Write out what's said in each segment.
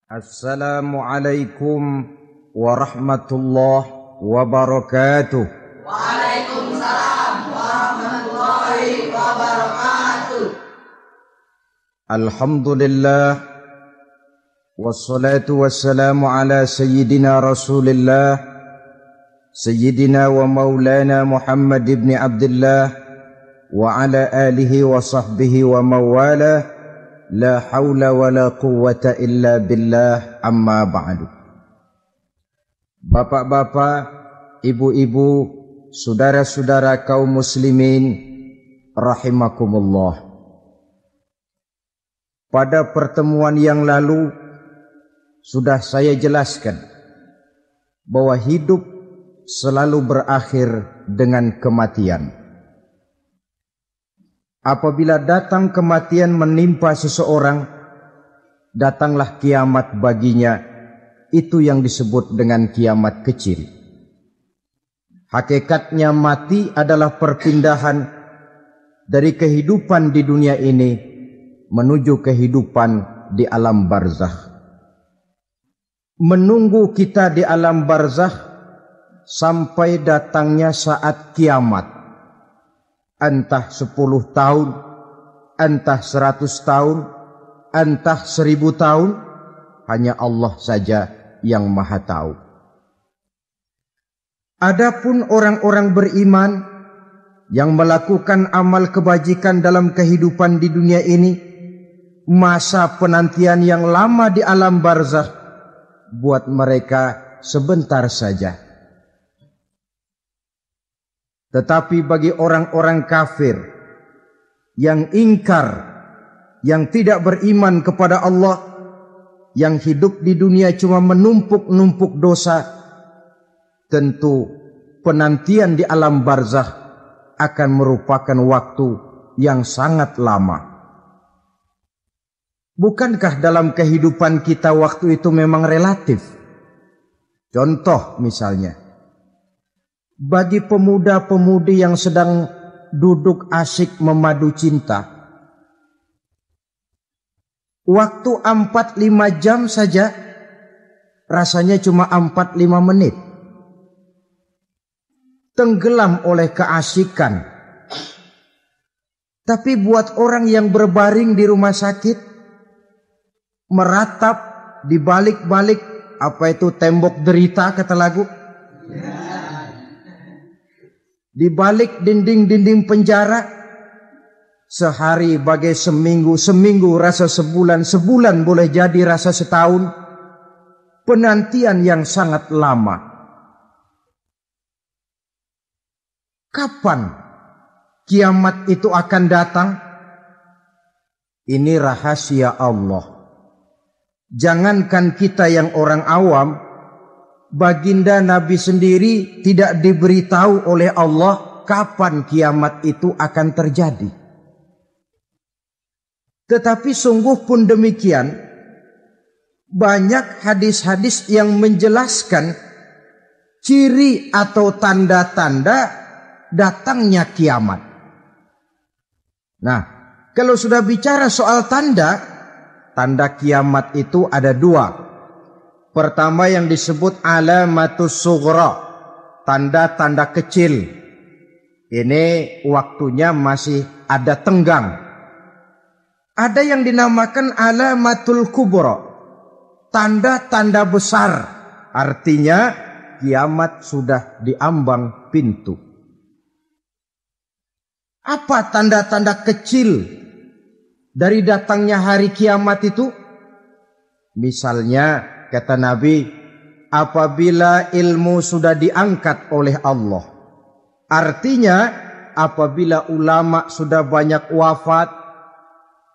Assalamualaikum warahmatullahi wabarakatuh. Waalaikumsalam warahmatullahi wabarakatuh. Alhamdulillah wassalatu wassalamu ala sayyidina Rasulillah sayyidina wa maulana Muhammad ibn Abdullah wa ala alihi wa sahbihi wa mawalah. La haula wa la quwwata illa billah, amma ba'du. Bapak-bapak, ibu-ibu, saudara-saudara kaum muslimin rahimakumullah. Pada pertemuan yang lalu sudah saya jelaskan bahwa hidup selalu berakhir dengan kematian. Apabila datang kematian menimpa seseorang, datanglah kiamat baginya. Itu yang disebut dengan kiamat kecil. Hakikatnya mati adalah perpindahan dari kehidupan di dunia ini menuju kehidupan di alam barzakh. Menunggu kita di alam barzakh sampai datangnya saat kiamat. Entah 10 tahun, entah 100 tahun, entah 1000 tahun, hanya Allah saja yang maha tahu. Adapun orang-orang beriman yang melakukan amal kebajikan dalam kehidupan di dunia ini, masa penantian yang lama di alam barzakh buat mereka sebentar saja. Tetapi bagi orang-orang kafir yang ingkar, yang tidak beriman kepada Allah, yang hidup di dunia cuma menumpuk-numpuk dosa, tentu penantian di alam barzakh akan merupakan waktu yang sangat lama. Bukankah dalam kehidupan kita waktu itu memang relatif? Contoh misalnya, bagi pemuda-pemudi yang sedang duduk asyik memadu cinta, waktu 4-5 jam saja rasanya cuma 4-5 menit. Tenggelam oleh keasikan. Tapi buat orang yang berbaring di rumah sakit, meratap di balik-balik apa itu tembok derita kata lagu, di balik dinding-dinding penjara, sehari bagai seminggu, seminggu rasa sebulan, sebulan boleh jadi rasa setahun. Penantian yang sangat lama. Kapan kiamat itu akan datang? Ini rahasia Allah. Jangankan kita yang orang awam, baginda Nabi sendiri tidak diberitahu oleh Allah kapan kiamat itu akan terjadi. Tetapi sungguh pun demikian, banyak hadis-hadis yang menjelaskan ciri atau tanda-tanda datangnya kiamat. Nah, kalau sudah bicara soal tanda kiamat itu ada 2. Pertama yang disebut alamatus sughra, tanda-tanda kecil. Ini waktunya masih ada tenggang. Ada yang dinamakan alamatul kubra, tanda-tanda besar. Artinya kiamat sudah diambang pintu. Apa tanda-tanda kecil dari datangnya hari kiamat itu? Misalnya, kata Nabi, apabila ilmu sudah diangkat oleh Allah. Artinya, apabila ulama sudah banyak wafat,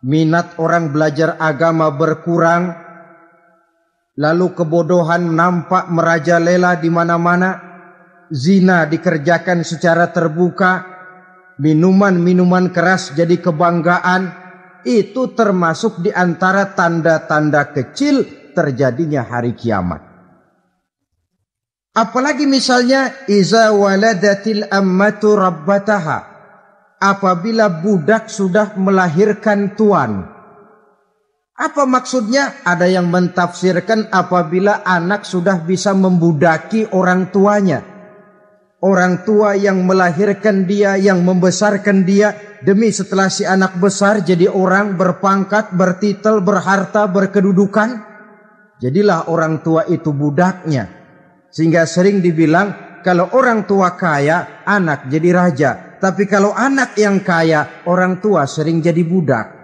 minat orang belajar agama berkurang, lalu kebodohan nampak merajalela di mana-mana, zina dikerjakan secara terbuka, minuman-minuman keras jadi kebanggaan, itu termasuk di antara tanda-tanda kecil terjadinya hari kiamat. Apalagi misalnya iza waladatil ammatu rabbataha, apabila budak sudah melahirkan tuan. Apa maksudnya? Ada yang mentafsirkan apabila anak sudah bisa membudaki orang tuanya. Orang tua yang melahirkan dia, yang membesarkan dia, demi setelah si anak besar jadi orang berpangkat, bertitel, berharta, berkedudukan. Jadilah orang tua itu budaknya. Sehingga sering dibilang kalau orang tua kaya, anak jadi raja. Tapi kalau anak yang kaya, orang tua sering jadi budak.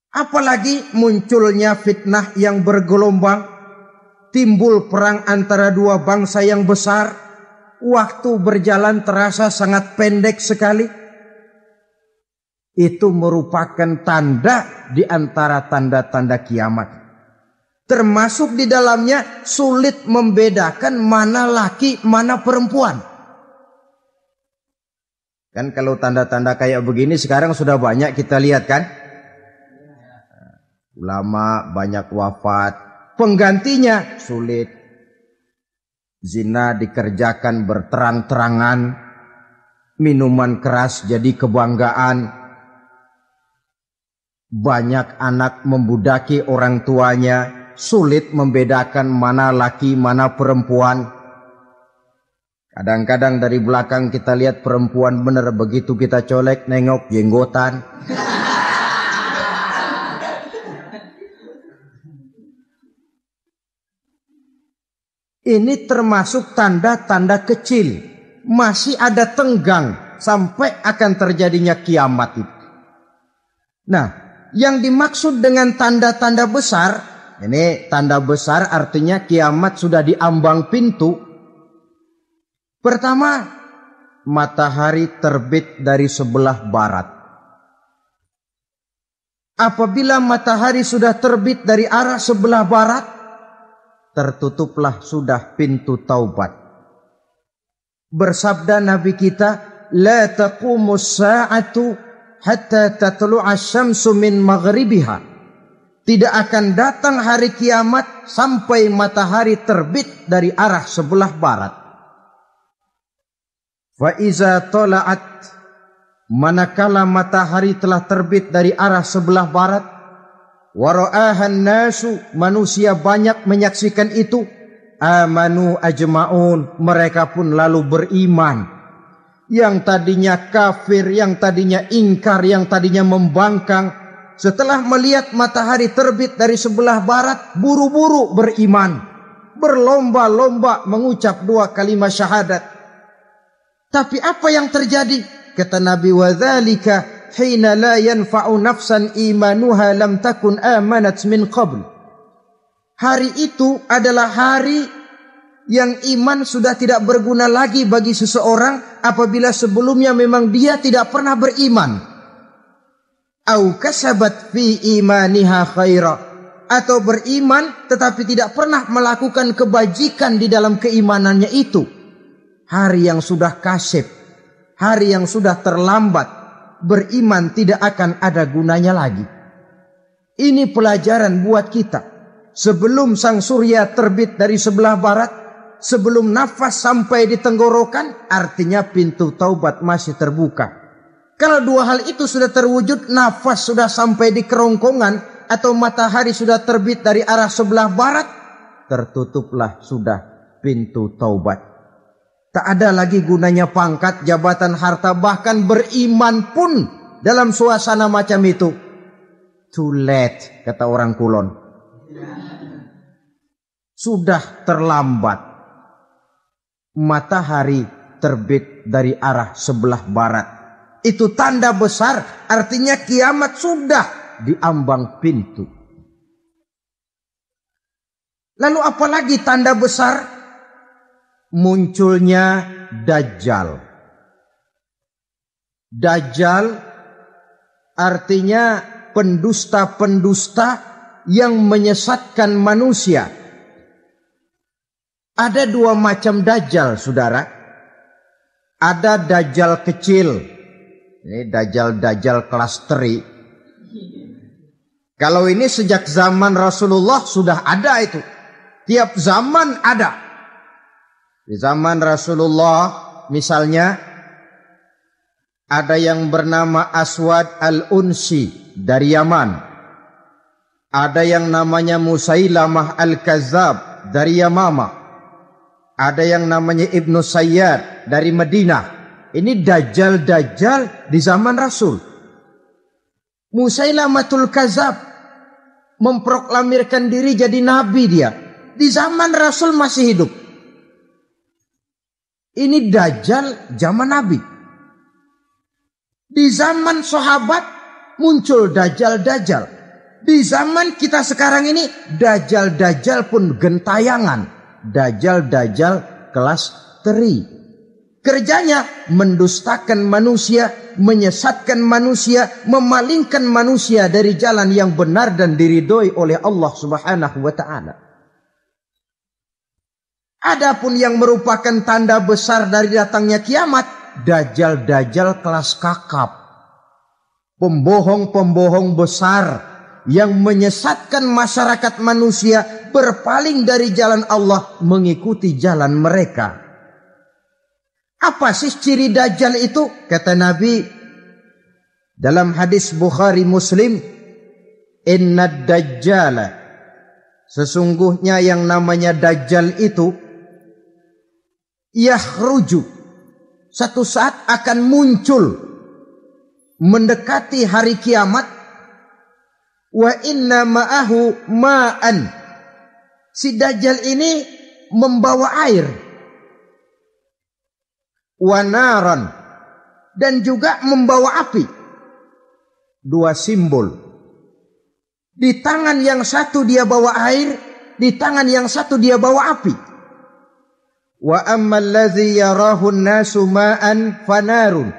Apalagi munculnya fitnah yang bergelombang. Timbul perang antara dua bangsa yang besar. Waktu berjalan terasa sangat pendek sekali. Itu merupakan tanda di antara tanda-tanda kiamat. Termasuk di dalamnya sulit membedakan mana laki, mana perempuan. Kan kalau tanda-tanda kayak begini sekarang sudah banyak kita lihat kan. Ulama banyak wafat. Penggantinya sulit. Zina dikerjakan berterang-terangan. Minuman keras jadi kebanggaan. Banyak anak membudaki orang tuanya. Sulit membedakan mana laki, mana perempuan. Kadang-kadang dari belakang kita lihat perempuan benar, begitu kita colek nengok jenggotan. Ini termasuk tanda-tanda kecil. Masih ada tenggang sampai akan terjadinya kiamat itu. Nah, yang dimaksud dengan tanda-tanda besar, ini tanda besar artinya kiamat sudah di ambang pintu. Pertama, matahari terbit dari sebelah barat. Apabila matahari sudah terbit dari arah sebelah barat, tertutuplah sudah pintu taubat. Bersabda Nabi kita, la taqumus sa'atu hatta tatlu'a syamsu min maghribiha. Tidak akan datang hari kiamat sampai matahari terbit dari arah sebelah barat. Fa iza tala'at, manakala matahari telah terbit dari arah sebelah barat, wara'ahan nasu, manusia banyak menyaksikan itu, amanu ajma'un, mereka pun lalu beriman. Yang tadinya kafir, yang tadinya ingkar, yang tadinya membangkang, setelah melihat matahari terbit dari sebelah barat, buru-buru beriman, berlomba-lomba mengucap dua kalimat syahadat. Tapi apa yang terjadi? Kata Nabi, wadzalika hina la yanfa'u nafsan imanuha lam takun amanat min qabl. Hari itu adalah hari yang iman sudah tidak berguna lagi bagi seseorang apabila sebelumnya memang dia tidak pernah beriman. Au kasabat fi imaniha khaira, atau beriman tetapi tidak pernah melakukan kebajikan di dalam keimanannya itu. Hari yang sudah kasib, hari yang sudah terlambat, beriman tidak akan ada gunanya lagi. Ini pelajaran buat kita. Sebelum sang surya terbit dari sebelah barat, sebelum nafas sampai di tenggorokan, artinya pintu taubat masih terbuka. Kalau dua hal itu sudah terwujud, nafas sudah sampai di kerongkongan, atau matahari sudah terbit dari arah sebelah barat, tertutuplah sudah pintu taubat. Tak ada lagi gunanya pangkat, jabatan, harta, bahkan beriman pun dalam suasana macam itu. Too late, kata orang Kulon. Sudah terlambat. Matahari terbit dari arah sebelah barat. Itu tanda besar, artinya kiamat sudah di ambang pintu. Lalu apalagi tanda besar? Munculnya Dajjal. Dajjal artinya pendusta-pendusta yang menyesatkan manusia. Ada dua macam Dajjal, saudara. Ada Dajjal kecil. Ini Dajjal kelas teri. Kalau ini sejak zaman Rasulullah sudah ada itu. Tiap zaman ada. Di zaman Rasulullah misalnya Ada yang bernama Aswad al-Unsi dari Yaman. Ada yang namanya Musailamah al-Kazzab dari Yamama. Ada yang namanya Ibnu Sayyad dari Madinah. Ini dajjal-dajjal di zaman Rasul. Musailamatul Kazzab memproklamirkan diri jadi nabi dia. Di zaman Rasul masih hidup. Ini dajjal zaman Nabi. Di zaman sahabat muncul dajjal-dajjal. Di zaman kita sekarang ini dajjal-dajjal pun gentayangan. Dajjal-dajjal kelas teri. Kerjanya mendustakan manusia, menyesatkan manusia, memalingkan manusia dari jalan yang benar dan diridhoi oleh Allah Subhanahu wa taala. Adapun yang merupakan tanda besar dari datangnya kiamat, dajjal-dajjal kelas kakap. Pembohong-pembohong besar yang menyesatkan masyarakat manusia berpaling dari jalan Allah mengikuti jalan mereka. Apa sih ciri dajjal itu? Kata Nabi dalam hadis Bukhari Muslim, "Innad dajjala", sesungguhnya yang namanya dajjal itu yakhruju, satu saat akan muncul mendekati hari kiamat. Wa inna ma'ahu ma'an, si dajjal ini membawa air. Wa naran, dan juga membawa api. Dua simbol. Di tangan yang satu dia bawa air, di tangan yang satu dia bawa api. Wa ammal ladzi yarahu an-nasu ma'an fanarun.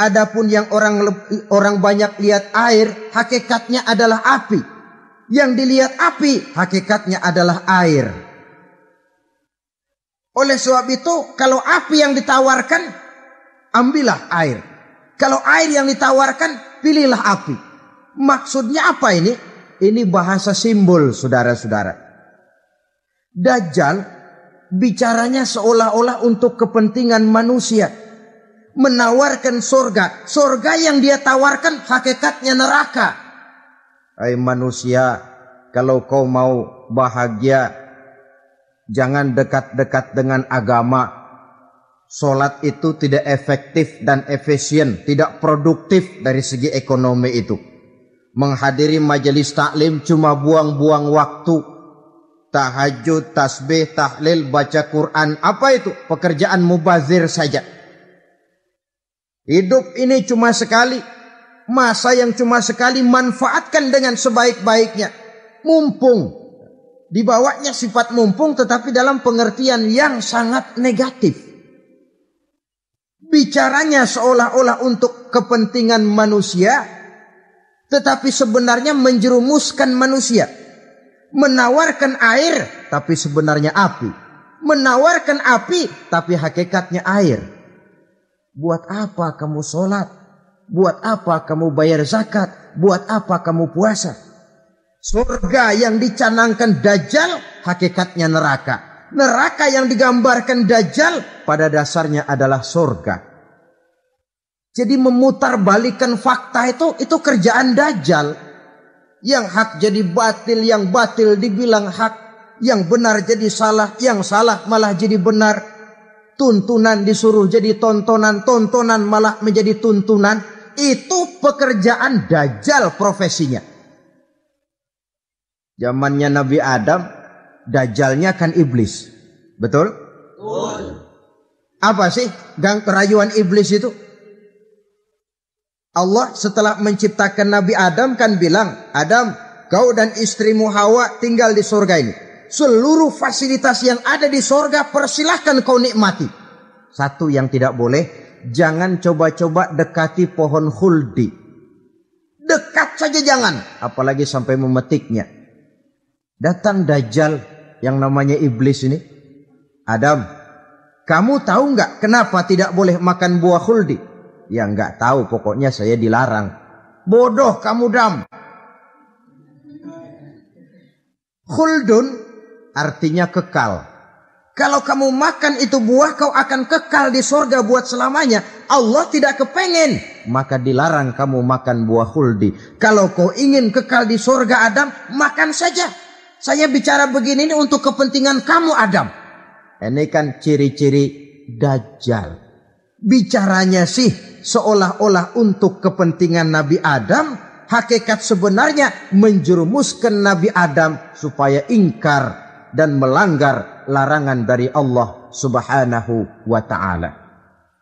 Adapun yang orang banyak lihat air, hakikatnya adalah api. Yang dilihat api, hakikatnya adalah air. Oleh sebab itu, kalau api yang ditawarkan, ambillah air. Kalau air yang ditawarkan, pilihlah api. Maksudnya apa ini? Ini bahasa simbol, saudara-saudara. Dajjal bicaranya seolah-olah untuk kepentingan manusia. Menawarkan surga. Surga yang dia tawarkan hakikatnya neraka. Hai manusia, kalau kau mau bahagia, jangan dekat-dekat dengan agama. Solat itu tidak efektif dan efisien, tidak produktif dari segi ekonomi itu. Menghadiri majelis taklim cuma buang-buang waktu. Tahajud, tasbih, tahlil, baca Quran, apa itu? Pekerjaan mubazir saja. Hidup ini cuma sekali. Masa yang cuma sekali, manfaatkan dengan sebaik-baiknya. Mumpung. Dibawanya sifat mumpung tetapi dalam pengertian yang sangat negatif. Bicaranya seolah-olah untuk kepentingan manusia, tetapi sebenarnya menjerumuskan manusia. Menawarkan air, tapi sebenarnya api. Menawarkan api, tapi hakikatnya air. Buat apa kamu sholat? Buat apa kamu bayar zakat? Buat apa kamu puasa? Surga yang dicanangkan Dajjal, hakikatnya neraka. Neraka yang digambarkan Dajjal, pada dasarnya adalah surga. Jadi memutarbalikkan fakta itu kerjaan Dajjal. Yang hak jadi batil, yang batil dibilang hak, yang benar jadi salah, yang salah malah jadi benar. Tuntunan disuruh jadi tontonan, tontonan malah menjadi tuntunan. Itu pekerjaan Dajjal profesinya. Zamannya Nabi Adam, Dajjalnya kan iblis. Betul? Betul. Apa sih gang kerayuan iblis itu? Allah setelah menciptakan Nabi Adam kan bilang, Adam, kau dan istrimu Hawa tinggal di surga ini. Seluruh fasilitas yang ada di surga persilahkan kau nikmati. Satu yang tidak boleh, jangan coba-coba dekati pohon khuldi. Dekat saja jangan, apalagi sampai memetiknya. Datang Dajjal yang namanya iblis ini. Adam, kamu tahu nggak kenapa tidak boleh makan buah khuldi? Ya nggak tahu, pokoknya saya dilarang. Bodoh kamu Dam. Khuldun artinya kekal. Kalau kamu makan itu buah, kau akan kekal di surga buat selamanya. Allah tidak kepengen, maka dilarang kamu makan buah khuldi. Kalau kau ingin kekal di surga Adam, makan saja. Saya bicara begini ini untuk kepentingan kamu Adam. Ini kan ciri-ciri Dajjal. Bicaranya sih seolah-olah untuk kepentingan Nabi Adam. Hakikat sebenarnya menjerumuskan Nabi Adam supaya ingkar dan melanggar larangan dari Allah Subhanahu wa ta'ala.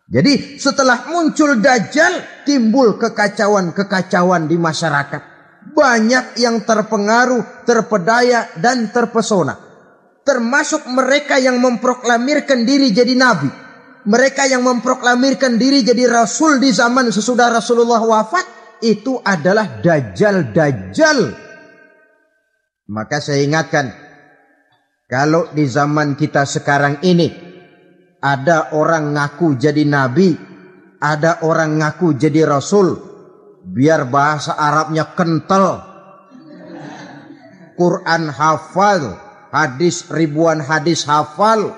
Jadi setelah muncul Dajjal, timbul kekacauan-kekacauan di masyarakat. Banyak yang terpengaruh, terpedaya dan terpesona. Termasuk mereka yang memproklamirkan diri jadi nabi. Mereka yang memproklamirkan diri jadi rasul di zaman sesudah Rasulullah wafat. Itu adalah Dajjal-Dajjal. Maka saya ingatkan, kalau di zaman kita sekarang ini ada orang ngaku jadi nabi, ada orang ngaku jadi rasul, biar bahasa Arabnya kental, Quran hafal, ribuan hadis hafal,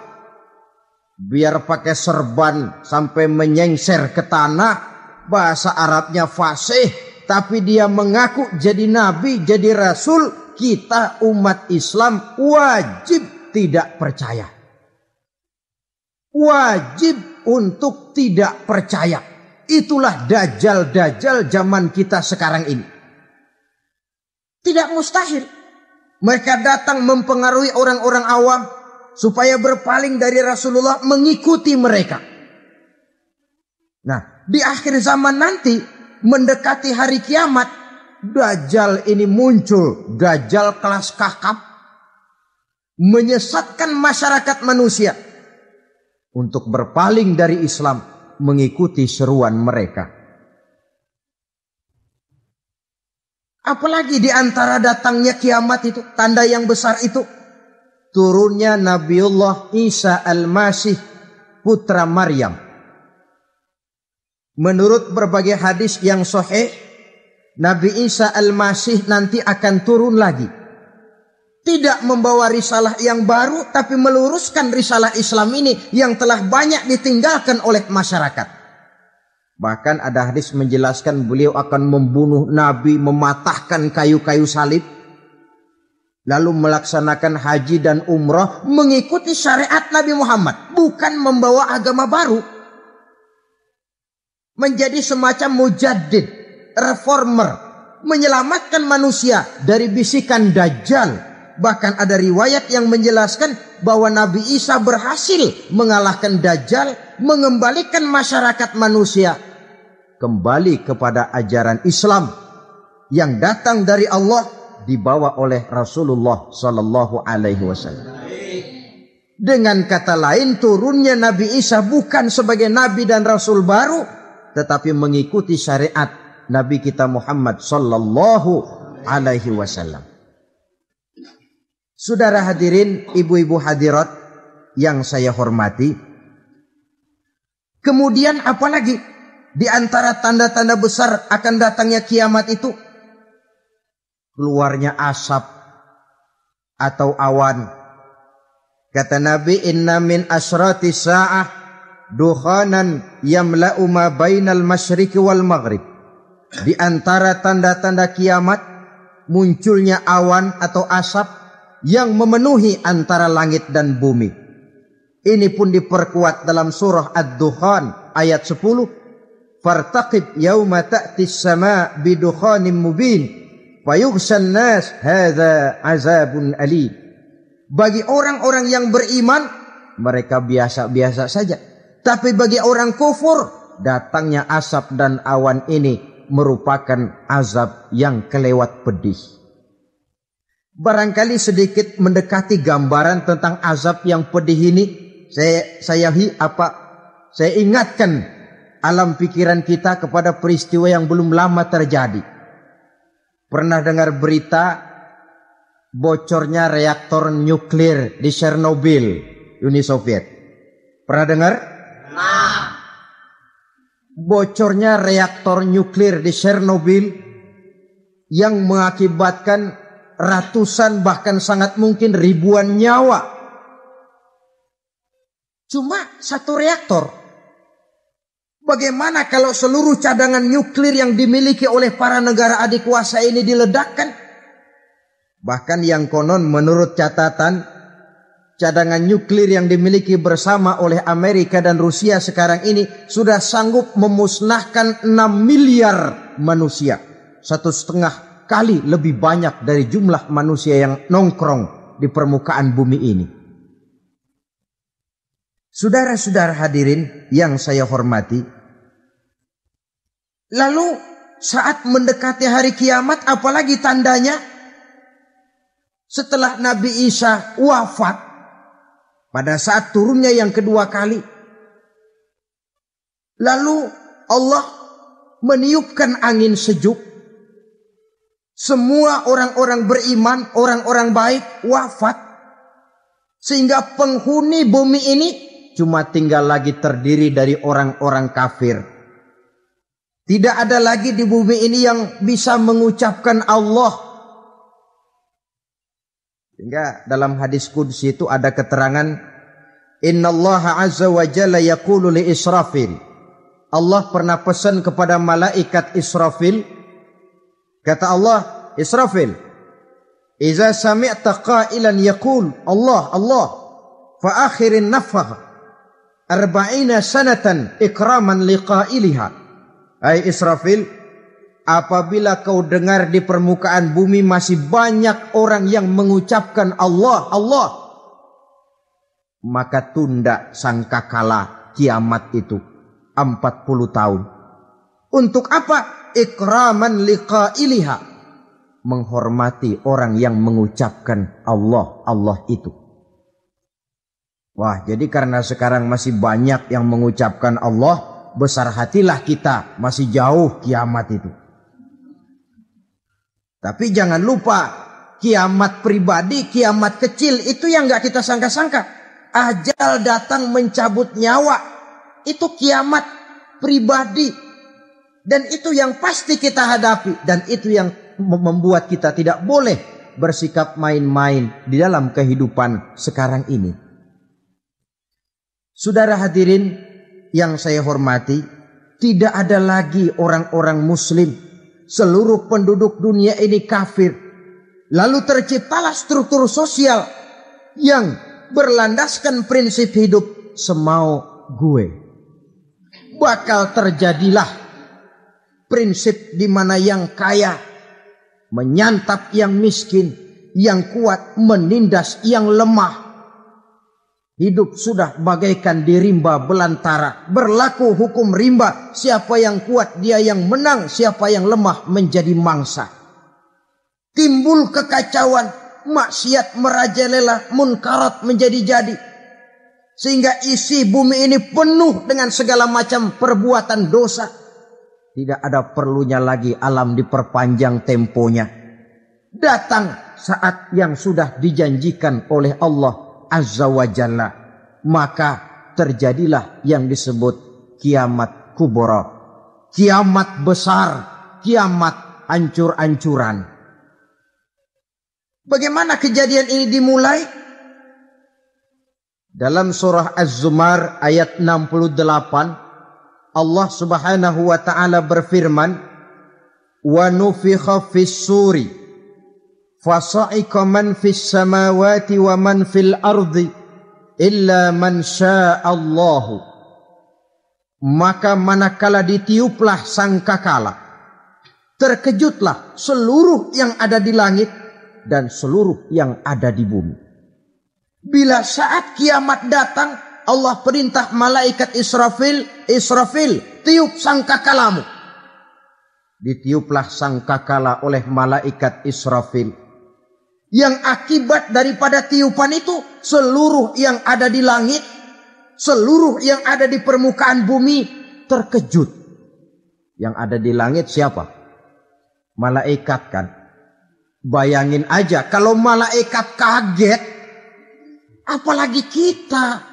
biar pakai serban sampai menyengser ke tanah, bahasa Arabnya fasih, tapi dia mengaku jadi nabi, jadi rasul. Kita umat Islam wajib tidak percaya. Wajib untuk tidak percaya. Itulah Dajjal-Dajjal zaman kita sekarang ini. Tidak mustahil. Mereka datang mempengaruhi orang-orang awam supaya berpaling dari Rasulullah, mengikuti mereka. Nah, di akhir zaman nanti, mendekati hari kiamat, Dajjal ini muncul, Dajjal kelas kakap, menyesatkan masyarakat manusia untuk berpaling dari Islam, mengikuti seruan mereka. Apalagi di antara datangnya kiamat itu, tanda yang besar itu, turunnya Nabiullah Isa Al-Masih, putra Maryam. Menurut berbagai hadis yang sahih, Nabi Isa Al-Masih nanti akan turun lagi. Tidak membawa risalah yang baru, tapi meluruskan risalah Islam ini yang telah banyak ditinggalkan oleh masyarakat. Bahkan ada hadis menjelaskan beliau akan membunuh Nabi, mematahkan kayu-kayu salib, lalu melaksanakan haji dan umrah mengikuti syariat Nabi Muhammad, bukan membawa agama baru. Menjadi semacam mujaddid, reformer, menyelamatkan manusia dari bisikan Dajjal. Bahkan ada riwayat yang menjelaskan bahwa Nabi Isa berhasil mengalahkan Dajjal, mengembalikan masyarakat manusia kembali kepada ajaran Islam yang datang dari Allah, dibawa oleh Rasulullah Sallallahu Alaihi Wasallam. Dengan kata lain, turunnya Nabi Isa bukan sebagai Nabi dan Rasul baru, tetapi mengikuti syariat Nabi kita Muhammad Sallallahu Alaihi Wasallam. Saudara hadirin, ibu-ibu hadirat yang saya hormati. Kemudian apalagi di antara tanda-tanda besar akan datangnya kiamat itu? Keluarnya asap atau awan. Kata Nabi, inna min asyrati sa'ah dukhanan yamla'u ma bainal masyriqi wal maghrib. Di antara tanda-tanda kiamat, munculnya awan atau asap yang memenuhi antara langit dan bumi. Ini pun diperkuat dalam surah Ad-Dukhan ayat 10. Fartaqib yauma ta'tis sama bidukhanim mubin fayughshan nas hadza azabun alim. Bagi orang-orang yang beriman, mereka biasa-biasa saja. Tapi bagi orang kufur, datangnya asap dan awan ini merupakan azab yang kelewat pedih. Barangkali sedikit mendekati gambaran tentang azab yang pedih ini, saya ingatkan alam pikiran kita kepada peristiwa yang belum lama terjadi. Pernah dengar berita bocornya reaktor nuklir di Chernobyl, Uni Soviet? Pernah dengar? Nah. Bocornya reaktor nuklir di Chernobyl yang mengakibatkan ratusan bahkan sangat mungkin ribuan nyawa. cuma 1 reaktor. Bagaimana kalau seluruh cadangan nuklir yang dimiliki oleh para negara adikuasa ini diledakkan? Bahkan yang konon menurut catatan, cadangan nuklir yang dimiliki bersama oleh Amerika dan Rusia sekarang ini sudah sanggup memusnahkan 6 miliar manusia. 1,5 kali lebih banyak dari jumlah manusia yang nongkrong di permukaan bumi ini. Saudara-saudara hadirin yang saya hormati, lalu saat mendekati hari kiamat, apalagi tandanya? Setelah Nabi Isa wafat, pada saat turunnya yang kedua kali, lalu Allah meniupkan angin sejuk. Semua orang-orang beriman, orang-orang baik wafat. Sehingga penghuni bumi ini cuma tinggal lagi terdiri dari orang-orang kafir. Tidak ada lagi di bumi ini yang bisa mengucapkan Allah. Sehingga dalam hadis qudsi itu ada keterangan, Innallaha azza wa jalla yaqulu li Israfil. Allah pernah pesan kepada malaikat Israfil. Kata Allah, Israfil, Iza sami'ta qailan yaqul Allah, Allah, fa akhirin nafakh 40 sanatan ikraman liqailiha. Hai Israfil, apabila kau dengar di permukaan bumi masih banyak orang yang mengucapkan Allah, Allah, maka tunda sangkakala kiamat itu 40 tahun. Untuk apa? Ikraman liqailiha, menghormati orang yang mengucapkan Allah, Allah itu. Wah, jadi karena sekarang masih banyak yang mengucapkan Allah, besar hatilah kita, masih jauh kiamat itu. Tapi jangan lupa, kiamat pribadi, kiamat kecil itu yang gak kita sangka-sangka. Ajal datang mencabut nyawa, itu kiamat pribadi. Dan itu yang pasti kita hadapi. Dan itu yang membuat kita tidak boleh bersikap main-main di dalam kehidupan sekarang ini. Saudara hadirin yang saya hormati, tidak ada lagi orang-orang muslim. Seluruh penduduk dunia ini kafir. Lalu terciptalah struktur sosial yang berlandaskan prinsip hidup semau gue. Bakal terjadilah prinsip di mana yang kaya menyantap yang miskin, yang kuat menindas yang lemah. Hidup sudah bagaikan di rimba belantara. Berlaku hukum rimba. Siapa yang kuat dia yang menang. Siapa yang lemah menjadi mangsa. Timbul kekacauan. Maksiat merajalela. Munkarat menjadi-jadi. Sehingga isi bumi ini penuh dengan segala macam perbuatan dosa. Tidak ada perlunya lagi alam diperpanjang temponya. Datang saat yang sudah dijanjikan oleh Allah Azza wa Jalla, maka terjadilah yang disebut kiamat kubra, kiamat besar, kiamat hancur-hancuran. Bagaimana kejadian ini dimulai? Dalam surah Az-Zumar ayat 68, Allah Subhanahu wa taala berfirman, "Wa nufikha fis-suri fasa'iqa man fis samawati wa man fil ardi illa man sya'allahu." Maka manakala ditiuplah sangkakala, terkejutlah seluruh yang ada di langit dan seluruh yang ada di bumi. Bila saat kiamat datang, Allah perintah malaikat Israfil, Israfil, tiup sangkakalamu. Ditiuplah sangkakala oleh malaikat Israfil. Yang akibat daripada tiupan itu, seluruh yang ada di langit, seluruh yang ada di permukaan bumi terkejut. Yang ada di langit siapa? Malaikat kan. Bayangin aja kalau malaikat kaget, apalagi kita.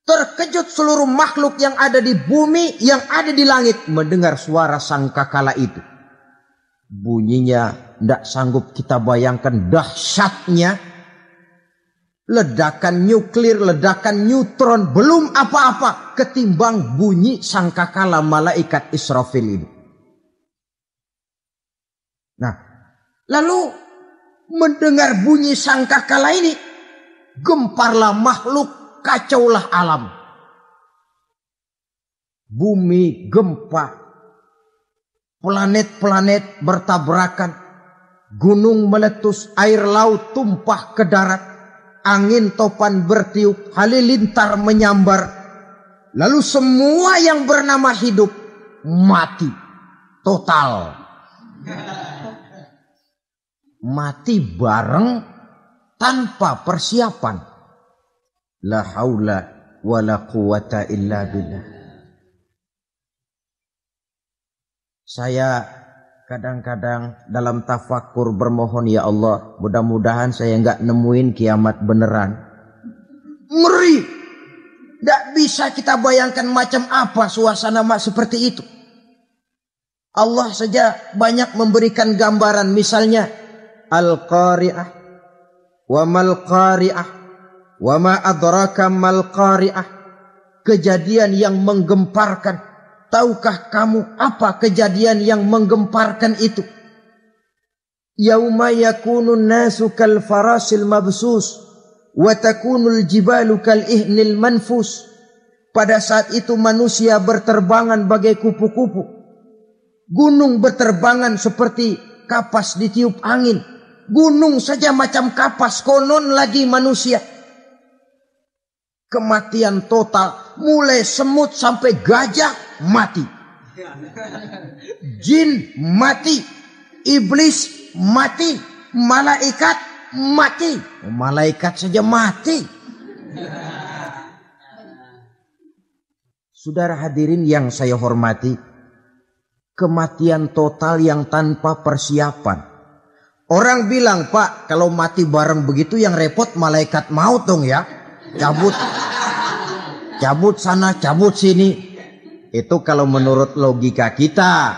Terkejut seluruh makhluk yang ada di bumi, yang ada di langit mendengar suara sangkakala itu. Bunyinya tidak sanggup kita bayangkan dahsyatnya. ledakan nuklir, ledakan neutron, belum apa-apa ketimbang bunyi sangkakala malaikat Israfil ini. Nah, lalu mendengar bunyi sangkakala ini, gemparlah makhluk, kacaulah alam. Bumi gempa, planet-planet bertabrakan, gunung meletus, air laut tumpah ke darat, angin topan bertiup, halilintar menyambar. Lalu semua yang bernama hidup mati total. Mati bareng tanpa persiapan. La haula wala quwata illa billah. Saya kadang-kadang dalam tafakur bermohon, ya Allah, mudah-mudahan saya enggak nemuin kiamat beneran. Ngeri. Tidak bisa kita bayangkan macam apa suasana seperti itu. Allah saja banyak memberikan gambaran, misalnya Al-Qari'ah, wa mal Qari'ah, wa ma adraka mal Qari'ah. Kejadian yang menggemparkan. Tahukah kamu apa kejadian yang menggemparkan itu? Yauma yakunun nasu kal farasil mabsus wa takunul jibalu kal ihnil manfus. Pada saat itu manusia berterbangan bagai kupu-kupu. Gunung berterbangan seperti kapas ditiup angin. Gunung saja macam kapas, konon lagi manusia. Kematian total, mulai semut sampai gajah mati. Jin mati, iblis mati, malaikat mati. Malaikat saja mati. Saudara hadirin yang saya hormati, kematian total yang tanpa persiapan. Orang bilang, Pak, kalau mati bareng begitu yang repot malaikat maut dong ya. Cabut sana, cabut sini. Itu kalau menurut logika kita.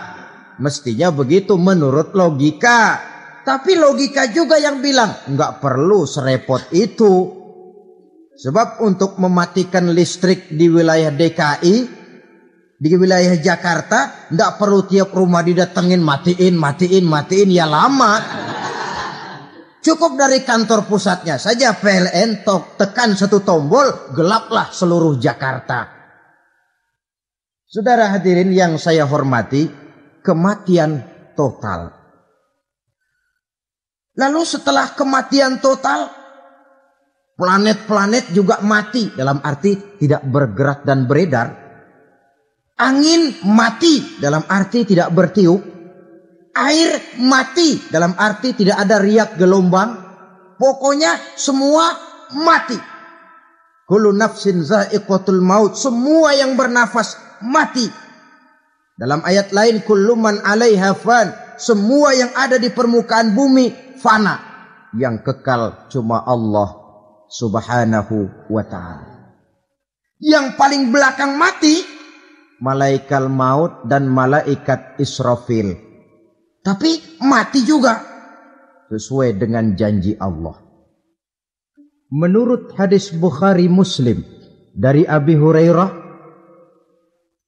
Mestinya begitu menurut logika. Tapi logika juga yang bilang, enggak perlu serepot itu. Sebab untuk mematikan listrik di wilayah DKI, di wilayah Jakarta, enggak perlu tiap rumah didatengin, matiin, ya lama. Cukup dari kantor pusatnya saja PLN tekan satu tombol, gelaplah seluruh Jakarta. Saudara hadirin yang saya hormati, kematian total. Lalu setelah kematian total, planet-planet juga mati, dalam arti tidak bergerak dan beredar. Angin mati, dalam arti tidak bertiup. Air mati, dalam arti tidak ada riak gelombang. Pokoknya semua mati. Kullu nafsin za'iqatul maut. Semua yang bernafas mati. Dalam ayat lain, kullu man 'alaiha fan. Semua yang ada di permukaan bumi fana. Yang kekal cuma Allah subhanahu wa ta'ala. Yang paling belakang mati, malaikat maut dan malaikat Israfil. Tapi mati juga sesuai dengan janji Allah. Menurut hadis Bukhari Muslim dari Abi Hurairah,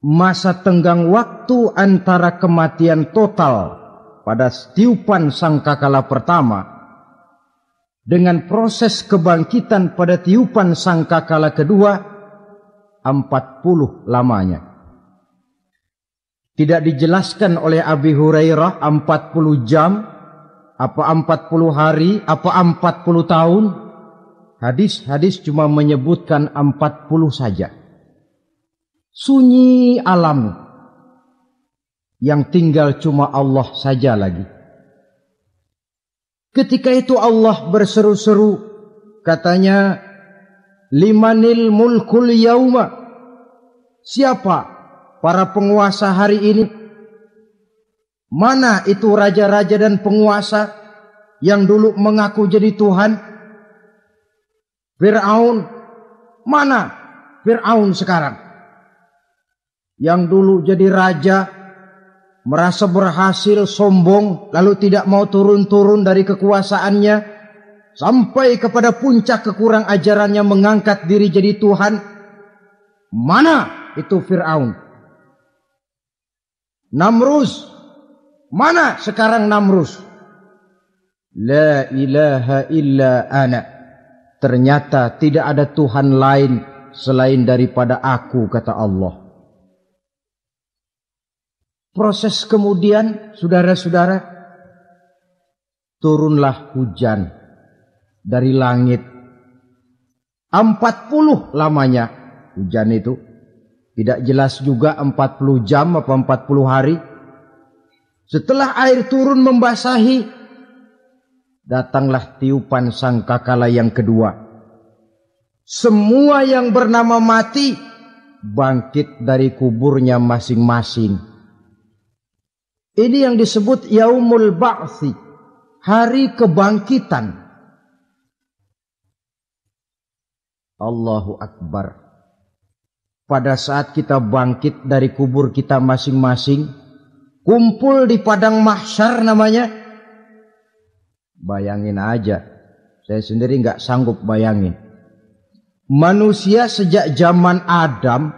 masa tenggang waktu antara kematian total pada tiupan sangkakala pertama dengan proses kebangkitan pada tiupan sangkakala kedua 40 lamanya. Tidak dijelaskan oleh Abi Hurairah 40 jam, apa 40 hari, apa 40 tahun. Hadis-hadis cuma menyebutkan 40 saja. Sunyi alam. Yang tinggal cuma Allah saja lagi. Ketika itu Allah berseru-seru, katanya, limanil mulkul yauma. Siapa para penguasa hari ini? Mana itu raja-raja dan penguasa yang dulu mengaku jadi Tuhan? Fir'aun. Mana Fir'aun sekarang? Yang dulu jadi raja, merasa berhasil, sombong, lalu tidak mau turun-turun dari kekuasaannya. sampai kepada puncak kekurang ajarannya mengangkat diri jadi Tuhan. Mana itu Fir'aun? Namrus, mana sekarang Namrus? La ilaha illa ana. Ternyata tidak ada Tuhan lain selain daripada aku, kata Allah. Proses kemudian, saudara-saudara, turunlah hujan dari langit. 40 lamanya hujan itu. Tidak jelas juga 40 jam apa 40 hari. Setelah air turun membasahi, datanglah tiupan sangkakala yang kedua. Semua yang bernama mati bangkit dari kuburnya masing-masing. Ini yang disebut Yaumul Ba'thi, hari kebangkitan. Allahu Akbar. Pada saat kita bangkit dari kubur kita masing-masing, kumpul di padang mahsyar namanya. Bayangin aja, saya sendiri nggak sanggup bayangin. Manusia sejak zaman Adam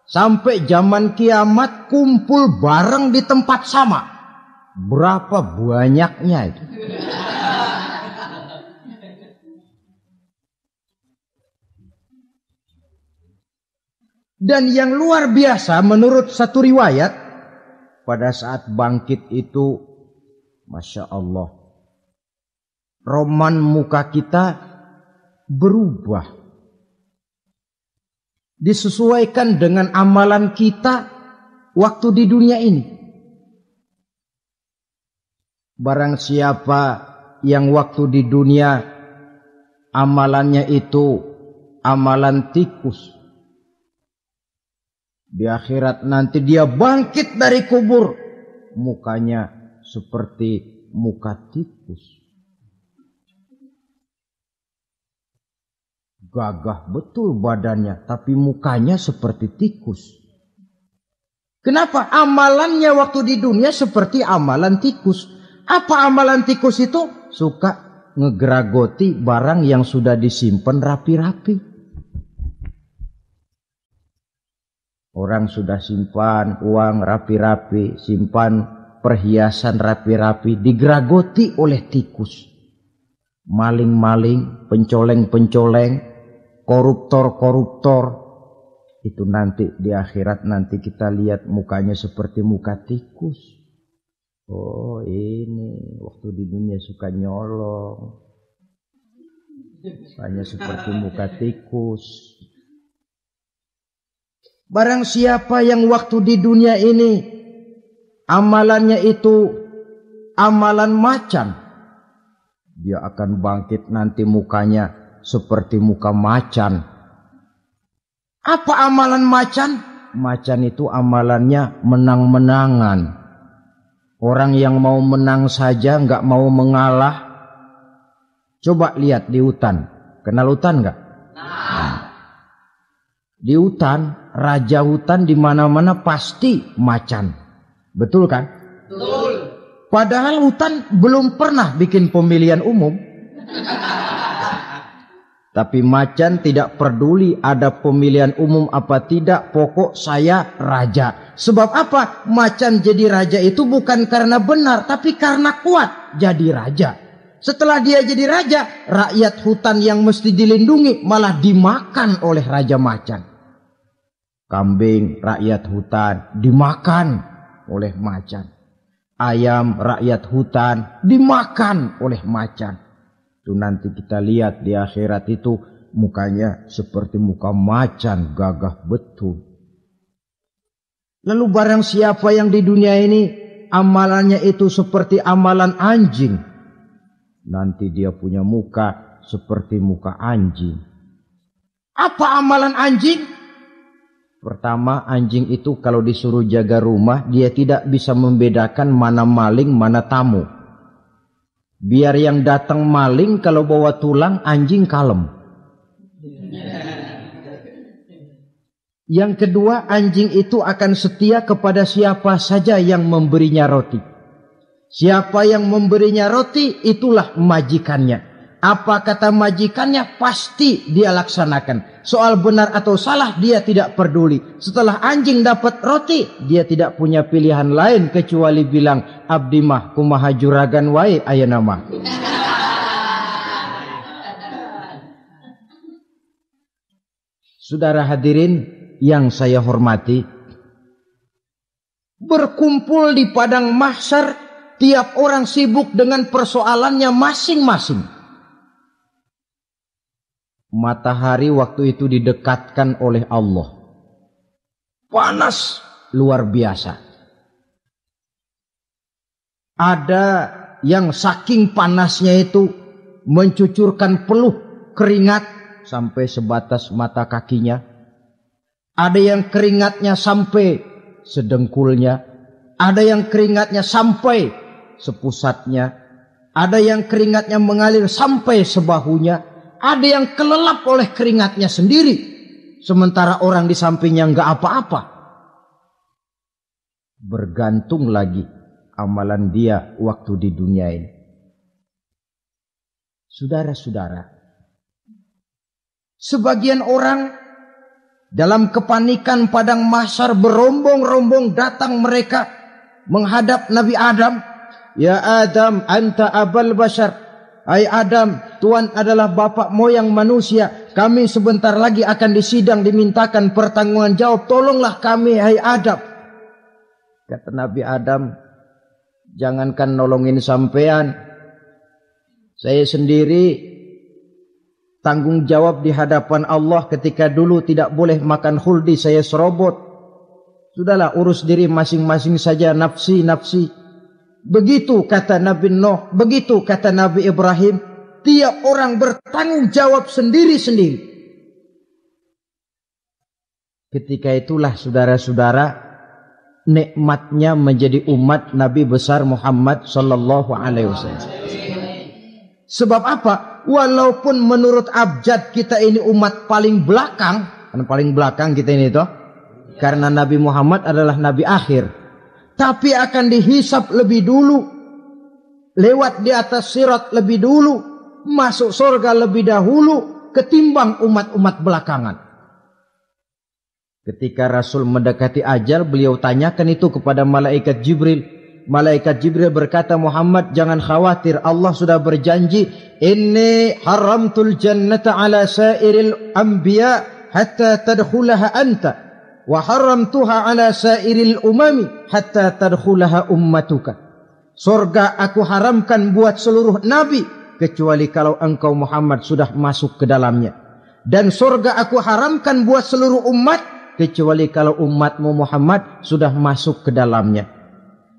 sampai zaman kiamat kumpul bareng di tempat sama. Berapa banyaknya itu? Dan yang luar biasa menurut satu riwayat, pada saat bangkit itu, Masya Allah, roman muka kita berubah. Disesuaikan dengan amalan kita waktu di dunia ini. Barang siapa yang waktu di dunia amalannya itu amalan tikus, di akhirat nanti dia bangkit dari kubur, mukanya seperti muka tikus. Gagah betul badannya, tapi mukanya seperti tikus. Kenapa? Amalannya waktu di dunia seperti amalan tikus. Apa amalan tikus itu? Suka ngegeragoti barang yang sudah disimpan rapi-rapi. Orang sudah simpan uang rapi-rapi, simpan perhiasan rapi-rapi, digeragoti oleh tikus. Maling-maling, pencoleng-pencoleng, koruptor-koruptor, itu nanti di akhirat nanti kita lihat mukanya seperti muka tikus. Oh ini waktu di dunia suka nyolong, hanya seperti muka tikus. Barang siapa yang waktu di dunia ini amalannya itu amalan macan, dia akan bangkit nanti mukanya seperti muka macan. Apa amalan macan? Macan itu amalannya menang-menangan. Orang yang mau menang saja nggak mau mengalah. Coba lihat di hutan. Kenal hutan nggak? Nah. Di hutan, raja hutan di mana-mana pasti macan. Betul kan? Betul. Padahal hutan belum pernah bikin pemilihan umum. Tapi macan tidak peduli ada pemilihan umum apa tidak, pokok saya raja. Sebab apa? Macan jadi raja itu bukan karena benar, tapi karena kuat jadi raja. Setelah dia jadi raja, rakyat hutan yang mesti dilindungi malah dimakan oleh raja macan. Kambing rakyat hutan dimakan oleh macan. Ayam rakyat hutan dimakan oleh macan. Itu nanti kita lihat di akhirat itu mukanya seperti muka macan, gagah betul. Lalu barang siapa yang di dunia ini amalannya itu seperti amalan anjing, nanti dia punya muka seperti muka anjing. Apa amalan anjing? Pertama, anjing itu kalau disuruh jaga rumah, dia tidak bisa membedakan mana maling, mana tamu. Biar yang datang maling kalau bawa tulang, anjing kalem. Yang kedua, anjing itu akan setia kepada siapa saja yang memberinya roti. Siapa yang memberinya roti, itulah majikannya. Apa kata majikannya pasti dia laksanakan. Soal benar atau salah dia tidak peduli. Setelah anjing dapat roti, dia tidak punya pilihan lain kecuali bilang, abdi mah kumaha juragan wae ayeuna mah. Saudara hadirin yang saya hormati, berkumpul di padang mahsyar, tiap orang sibuk dengan persoalannya masing-masing. Matahari waktu itu didekatkan oleh Allah. Panas luar biasa. Ada yang saking panasnya itu mencucurkan peluh keringat sampai sebatas mata kakinya. Ada yang keringatnya sampai sedengkulnya. Ada yang keringatnya sampai sepusatnya. Ada yang keringatnya mengalir sampai sebahunya. Ada yang kelelap oleh keringatnya sendiri. Sementara orang di sampingnya enggak apa-apa. Bergantung lagi amalan dia waktu di dunia ini. Saudara-saudara, sebagian orang dalam kepanikan padang mahsyar berombong-rombong datang mereka menghadap Nabi Adam. Ya Adam, anta abal bashar. Hai Adam, Tuhan adalah bapak moyang manusia. Kami sebentar lagi akan disidang, dimintakan pertanggungan jawab. Tolonglah kami, hai Adam. Kata Nabi Adam, jangankan nolongin sampean, saya sendiri tanggung jawab di hadapan Allah ketika dulu tidak boleh makan khuldi, saya serobot. Sudahlah, urus diri masing-masing saja, nafsi. Begitu kata Nabi Nuh, begitu kata Nabi Ibrahim. Tiap orang bertanggung jawab sendiri-sendiri. Ketika itulah saudara-saudara, nikmatnya menjadi umat Nabi besar Muhammad sallallahu alaihi wasallam. Sebab apa? Walaupun menurut abjad kita ini umat paling belakang, kan paling belakang kita ini toh, karena Nabi Muhammad adalah Nabi akhir. Tapi akan dihisap lebih dulu, lewat di atas sirat lebih dulu, masuk surga lebih dahulu ketimbang umat-umat belakangan. Ketika Rasul mendekati ajal, beliau tanyakan itu kepada malaikat Jibril. Malaikat Jibril berkata, Muhammad jangan khawatir, Allah sudah berjanji, inni haramtul jannata ala sairil anbiya hatta tadkhulaha anta. Wa haramtuha ala sairil umami hatta tadkhulaha ummatuka. Surga aku haramkan buat seluruh nabi kecuali kalau engkau Muhammad sudah masuk ke dalamnya. Dan surga aku haramkan buat seluruh umat kecuali kalau umatmu Muhammad sudah masuk ke dalamnya.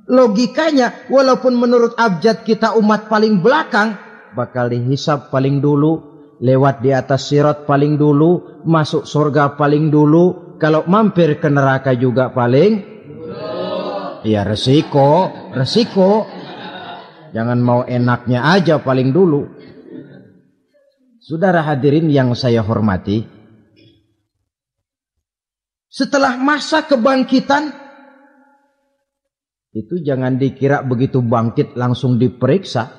Logikanya, walaupun menurut abjad kita umat paling belakang, bakal dihisap paling dulu, lewat di atas sirat paling dulu, masuk surga paling dulu. Kalau mampir ke neraka juga paling dulu. Ya resiko. Jangan mau enaknya aja paling dulu. Saudara hadirin yang saya hormati, setelah masa kebangkitan, itu jangan dikira begitu bangkit langsung diperiksa.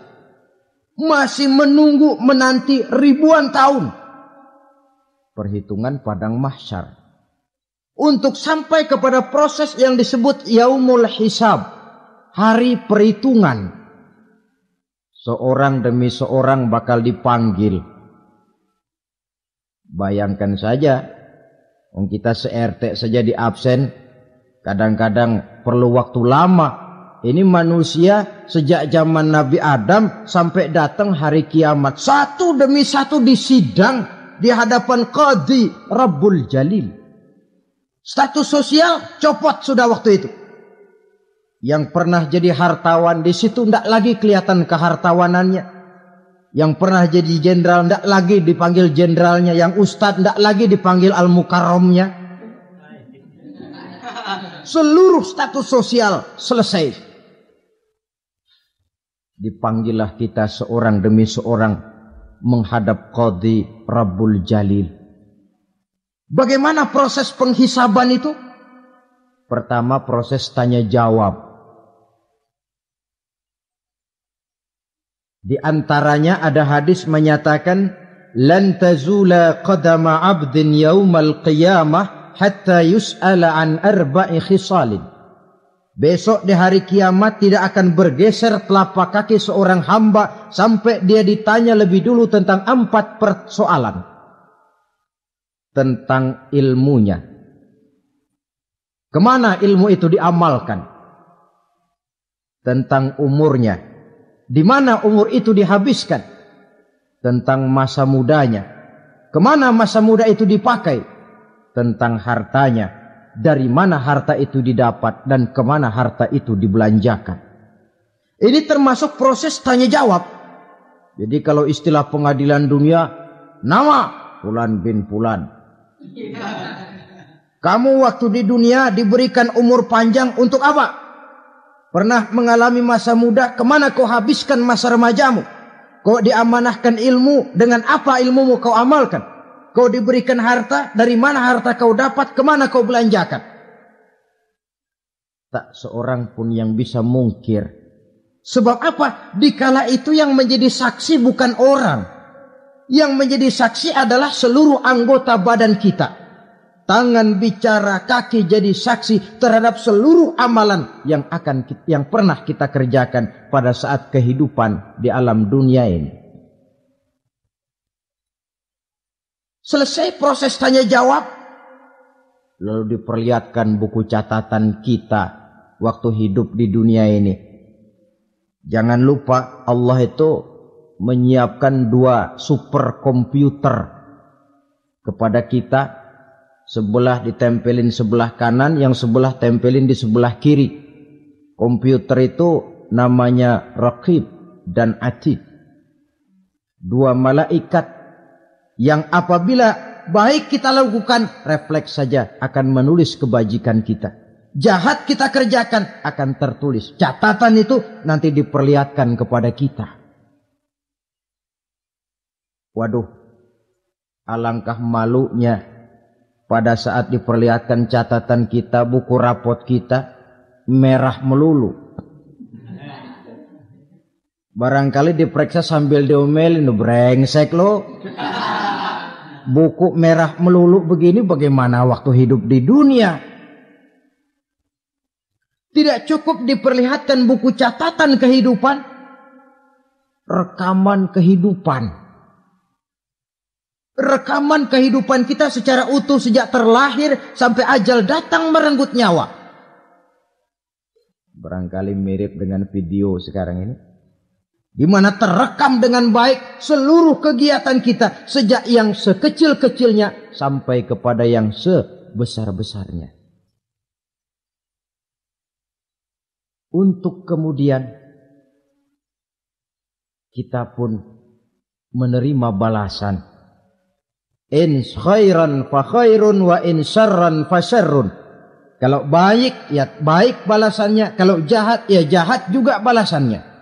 Masih menunggu menanti ribuan tahun. Perhitungan padang mahsyar. Untuk sampai kepada proses yang disebut yaumul hisab. Hari perhitungan. Seorang demi seorang bakal dipanggil. Bayangkan saja. Kita se-RT saja di absen. Kadang-kadang perlu waktu lama. Ini manusia sejak zaman Nabi Adam sampai datang hari kiamat. Satu demi satu disidang di hadapan Qadhi Rabbul Jalil. Status sosial copot sudah waktu itu. Yang pernah jadi hartawan di situ tidak lagi kelihatan kehartawanannya. Yang pernah jadi jenderal tidak lagi dipanggil jenderalnya. Yang ustadz tidak lagi dipanggil al-mukarramnya. Seluruh status sosial selesai. Dipanggillah kita seorang demi seorang menghadap Qadhi Rabbul Jalil. Bagaimana proses penghisaban itu? Pertama proses tanya jawab. Di antaranya ada hadis menyatakan, lan tazula qadama 'abdin yaumal qiyamah hatta yus'ala an arba'i khisalin. Besok di hari kiamat tidak akan bergeser telapak kaki seorang hamba sampai dia ditanya lebih dulu tentang 4 persoalan. Tentang ilmunya. Kemana ilmu itu diamalkan? Tentang umurnya. Di mana umur itu dihabiskan? Tentang masa mudanya. Kemana masa muda itu dipakai? Tentang hartanya. Dari mana harta itu didapat dan kemana harta itu dibelanjakan. Ini termasuk proses tanya jawab. Jadi kalau istilah pengadilan dunia, nama Fulan bin Fulan. Kamu waktu di dunia diberikan umur panjang untuk apa? Pernah mengalami masa muda, kemana kau habiskan masa remajamu? Kau diamanahkan ilmu, dengan apa ilmumu kau amalkan? Kau diberikan harta, dari mana harta kau dapat, kemana kau belanjakan? Tak seorang pun yang bisa mungkir. Sebab apa? Dikala itu yang menjadi saksi bukan orang. Yang menjadi saksi adalah seluruh anggota badan kita. Tangan bicara, kaki jadi saksi terhadap seluruh amalan yang pernah kita kerjakan pada saat kehidupan di alam dunia ini. Selesai proses tanya jawab, lalu diperlihatkan buku catatan kita waktu hidup di dunia ini. Jangan lupa Allah itu menyiapkan 2 superkomputer kepada kita. Sebelah ditempelin sebelah kanan, yang sebelah tempelin di sebelah kiri. Komputer itu namanya Raqib dan Atid. 2 malaikat yang apabila baik kita lakukan, refleks saja akan menulis kebajikan kita. Jahat kita kerjakan, akan tertulis. Catatan itu nanti diperlihatkan kepada kita. Waduh, alangkah malunya pada saat diperlihatkan catatan kita, buku rapot kita, merah melulu. Barangkali diperiksa sambil diomelin, brengsek lo. Buku merah melulu begini bagaimana waktu hidup di dunia? Tidak cukup diperlihatkan buku catatan kehidupan, rekaman kehidupan. Rekaman kehidupan kita secara utuh sejak terlahir sampai ajal datang merenggut nyawa. Barangkali mirip dengan video sekarang ini. Di mana terekam dengan baik seluruh kegiatan kita. Sejak yang sekecil-kecilnya sampai kepada yang sebesar-besarnya. Untuk kemudian kita pun menerima balasan. In khairan fa khairun wa in syarran fa syarrun. Kalau baik ya baik balasannya. Kalau jahat ya jahat juga balasannya.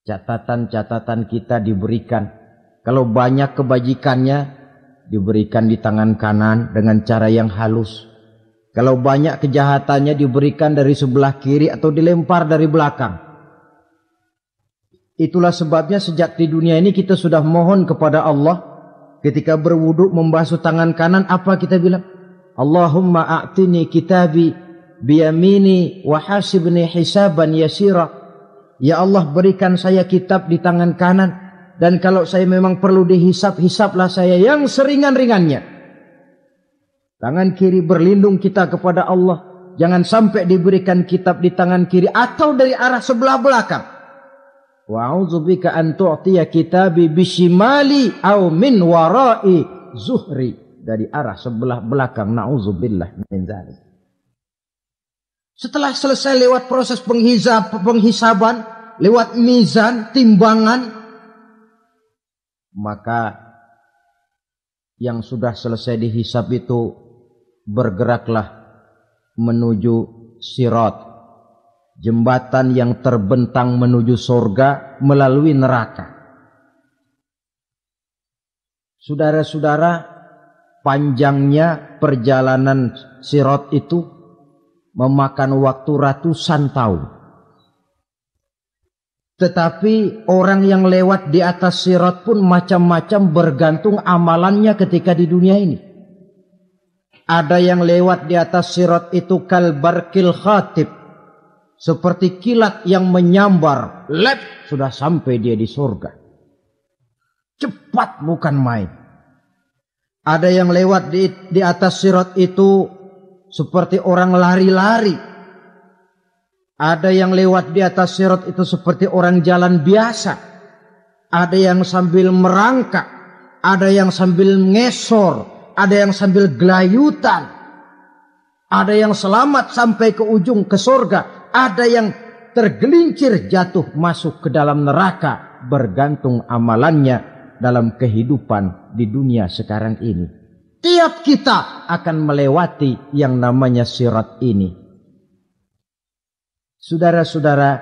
Catatan-catatan kita diberikan. Kalau banyak kebajikannya diberikan di tangan kanan dengan cara yang halus. Kalau banyak kejahatannya diberikan dari sebelah kiri atau dilempar dari belakang. Itulah sebabnya sejak di dunia ini kita sudah mohon kepada Allah. Ketika berwudu membasuh tangan kanan, apa kita bilang? Allahumma a'tini kitabi biyamini wa hasibni hisaban yasira. Ya Allah, berikan saya kitab di tangan kanan. Dan kalau saya memang perlu dihisap, hisaplah saya yang seringan-ringannya. Tangan kiri berlindung kita kepada Allah. Jangan sampai diberikan kitab di tangan kiri atau dari arah sebelah belakang. Wa'udzubika an tu'tiya kitabi bishimali au min warai zuhri. Dari arah sebelah belakang. Na'udzubillah min dzalik. Setelah selesai lewat proses penghisaban, lewat mizan, timbangan, maka yang sudah selesai dihisab itu bergeraklah menuju sirat, jembatan yang terbentang menuju surga melalui neraka. Saudara-saudara, panjangnya perjalanan sirat itu memakan waktu ratusan tahun. Tetapi orang yang lewat di atas sirat pun macam-macam bergantung amalannya ketika di dunia ini. Ada yang lewat di atas sirat itu kalbarkil khatib, seperti kilat yang menyambar, lep, sudah sampai dia di surga. Cepat bukan main. Ada yang lewat di atas sirat itu seperti orang lari-lari. Ada yang lewat di atas sirat itu seperti orang jalan biasa. Ada yang sambil merangkak, ada yang sambil ngesor, ada yang sambil gelayutan. Ada yang selamat sampai ke ujung ke surga, ada yang tergelincir jatuh masuk ke dalam neraka, bergantung amalannya dalam kehidupan di dunia sekarang ini. Tiap kita akan melewati yang namanya sirat ini. Saudara-saudara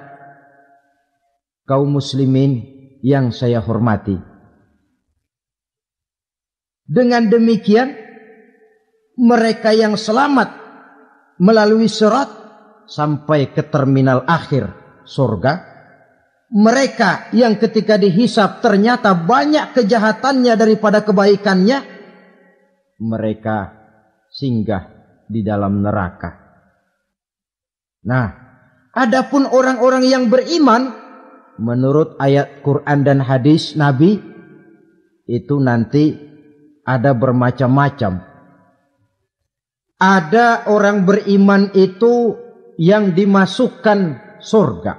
kaum muslimin yang saya hormati, dengan demikian mereka yang selamat melalui sirat sampai ke terminal akhir surga, mereka yang ketika dihisab ternyata banyak kejahatannya daripada kebaikannya, mereka singgah di dalam neraka. Nah, adapun orang-orang yang beriman menurut ayat Quran dan hadis Nabi itu nanti ada bermacam-macam. Ada orang beriman itu yang dimasukkan surga.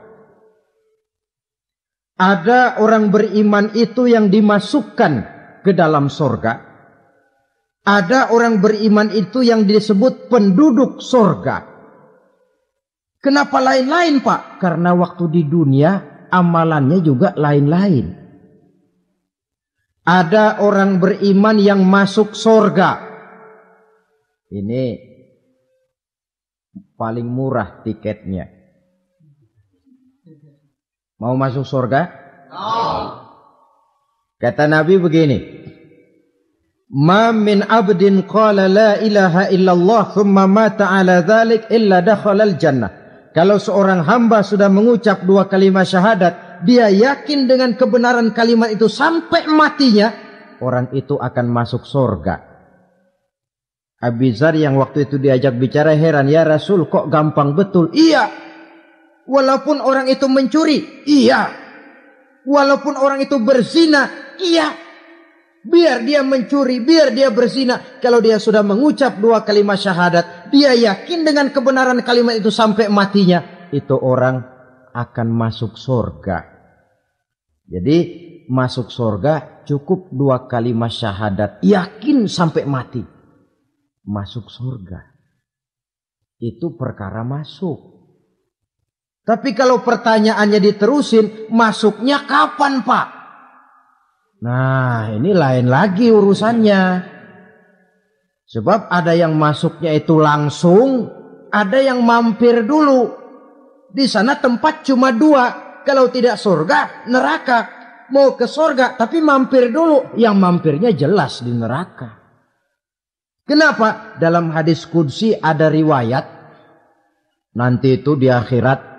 Ada orang beriman itu yang dimasukkan ke dalam surga. Ada orang beriman itu yang disebut penduduk surga. Kenapa lain-lain, Pak? Karena waktu di dunia amalannya juga lain-lain. Ada orang beriman yang masuk surga. Ini paling murah tiketnya. Mau masuk surga? Kata Nabi begini, "Ma min abdin qala la ilaha illallah thumma mata ala dhalik illa dakhalal jannah." Kalau seorang hamba sudah mengucap dua kalimat syahadat, dia yakin dengan kebenaran kalimat itu sampai matinya, orang itu akan masuk surga. Abi Dzar yang waktu itu diajak bicara heran, "Ya Rasul, kok gampang betul?" Iya. Walaupun orang itu mencuri, iya. Walaupun orang itu berzina, iya. Biar dia mencuri, biar dia berzina, kalau dia sudah mengucap dua kalimat syahadat, dia yakin dengan kebenaran kalimat itu sampai matinya, itu orang akan masuk surga. Jadi masuk surga cukup dua kalimat syahadat, yakin sampai mati, masuk surga. Itu perkara masuk. Tapi kalau pertanyaannya diterusin, masuknya kapan, Pak? Nah, ini lain lagi urusannya. Sebab ada yang masuknya itu langsung, ada yang mampir dulu. Di sana tempat cuma dua. Kalau tidak surga, neraka. Mau ke surga, tapi mampir dulu. Yang mampirnya jelas di neraka. Kenapa? Dalam hadis qudsi ada riwayat. Nanti itu di akhirat,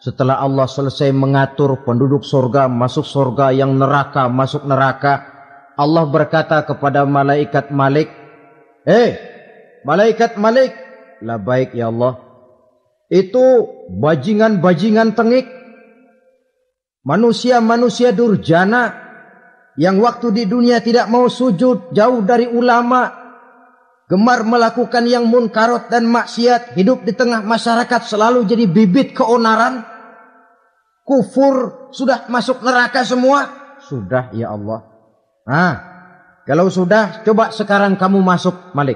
setelah Allah selesai mengatur penduduk surga, masuk surga, yang neraka, masuk neraka, Allah berkata kepada malaikat Malik, malaikat Malik, labaik ya Allah. Itu bajingan-bajingan tengik, manusia-manusia durjana, yang waktu di dunia tidak mau sujud, jauh dari ulama, gemar melakukan yang munkarat dan maksiat, hidup di tengah masyarakat selalu jadi bibit keonaran, kufur, sudah masuk neraka semua. Sudah ya Allah. Nah, kalau sudah, coba sekarang kamu masuk, Malik.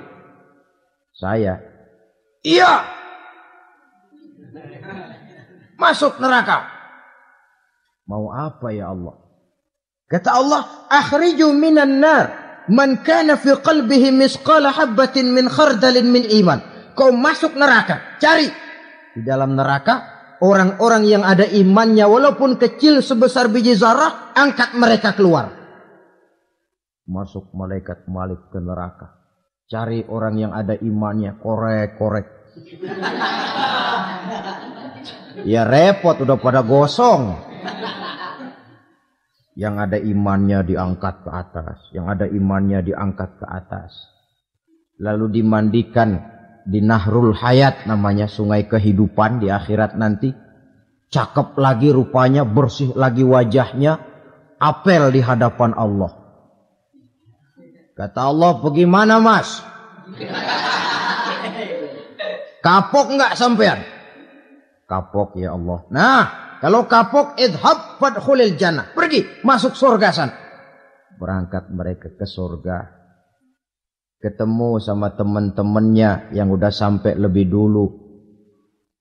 Saya. Iya. Masuk neraka. Mau apa ya Allah? Kata Allah, akhriju minan nar man kana fi qalbihi misqala habbatin min khardalin min iman. Kau masuk neraka, cari di dalam neraka orang-orang yang ada imannya walaupun kecil sebesar biji zarah, angkat mereka keluar. Masuk malaikat Malik ke neraka, cari orang yang ada imannya, korek-korek. Ya repot, udah pada gosong. Yang ada imannya diangkat ke atas, yang ada imannya diangkat ke atas. Lalu dimandikan di Nahrul Hayat, namanya sungai kehidupan di akhirat nanti. Cakep lagi rupanya, bersih lagi wajahnya, apel di hadapan Allah. Kata Allah, bagaimana mas? Kapok enggak sampean? Kapok ya Allah. Nah, kalau kapok, idhab fadkhulil jannah. Pergi, masuk surga sana. Berangkat mereka ke surga. Ketemu sama teman-temannya yang udah sampai lebih dulu.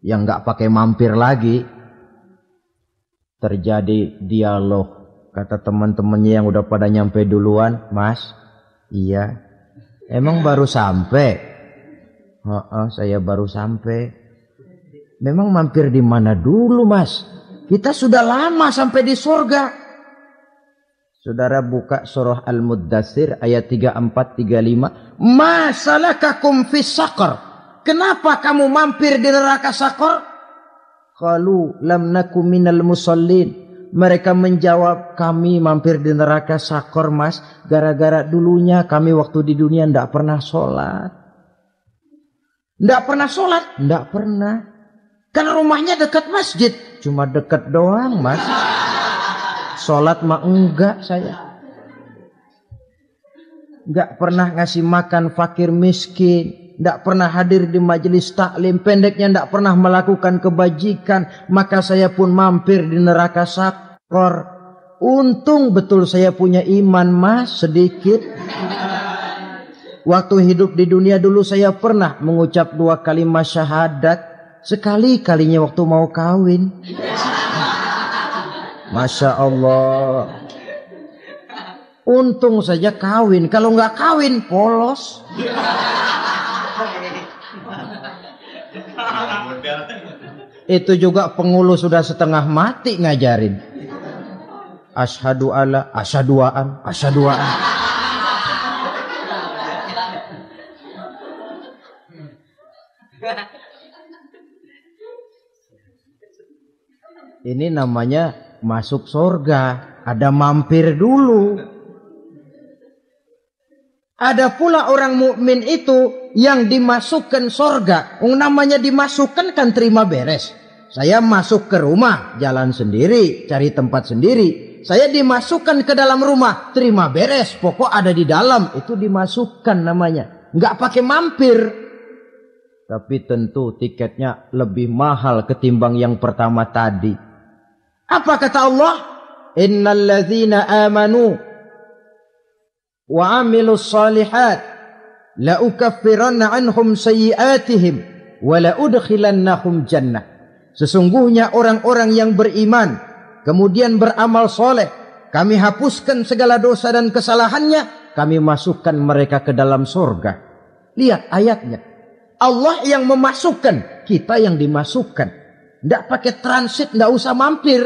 Yang nggak pakai mampir lagi. Terjadi dialog. Kata teman-temannya yang udah pada nyampe duluan, mas, iya. Emang baru sampai? Saya baru sampai. Memang mampir di mana dulu mas? Kita sudah lama sampai di surga. Saudara buka surah Al-Muddatsir ayat 34-35. Ma salakakum fis saqar? Kenapa kamu mampir di neraka Saqar? Qalu lam nakum minal musallin. Mereka menjawab, kami mampir di neraka Saqar mas, gara-gara dulunya kami waktu di dunia ndak pernah sholat. Ndak pernah sholat? Ndak pernah. Kan rumahnya dekat masjid. Cuma dekat doang mas. Sholat mah enggak saya. Enggak pernah ngasih makan fakir miskin. Enggak pernah hadir di majelis taklim. Pendeknya enggak pernah melakukan kebajikan. Maka saya pun mampir di neraka Saqar. Untung betul saya punya iman mas sedikit. Waktu hidup di dunia dulu saya pernah mengucap 2 kalimat syahadat. Sekali-kalinya waktu mau kawin. Masya Allah. Untung saja kawin. Kalau nggak kawin polos. Itu juga pengulu sudah setengah mati ngajarin. Asyhadu alla, asyaduaan, asyaduaan. Ini namanya masuk surga. Ada mampir dulu. Ada pula orang mukmin itu yang dimasukkan surga. Namanya dimasukkan kan terima beres. Saya masuk ke rumah, jalan sendiri, cari tempat sendiri. Saya dimasukkan ke dalam rumah, terima beres. Pokok ada di dalam, itu dimasukkan namanya. Nggak pakai mampir. Tapi tentu tiketnya lebih mahal ketimbang yang pertama tadi. Apa kata Allah? Innal ladzina amanu wa amilus salihat la ukaffiranna anhum sayyi'atihim wa la udkhilannahum jannah. Sesungguhnya orang-orang yang beriman kemudian beramal soleh, kami hapuskan segala dosa dan kesalahannya, kami masukkan mereka ke dalam surga. Lihat ayatnya. Allah yang memasukkan, kita yang dimasukkan. Tidak pakai transit, tidak usah mampir.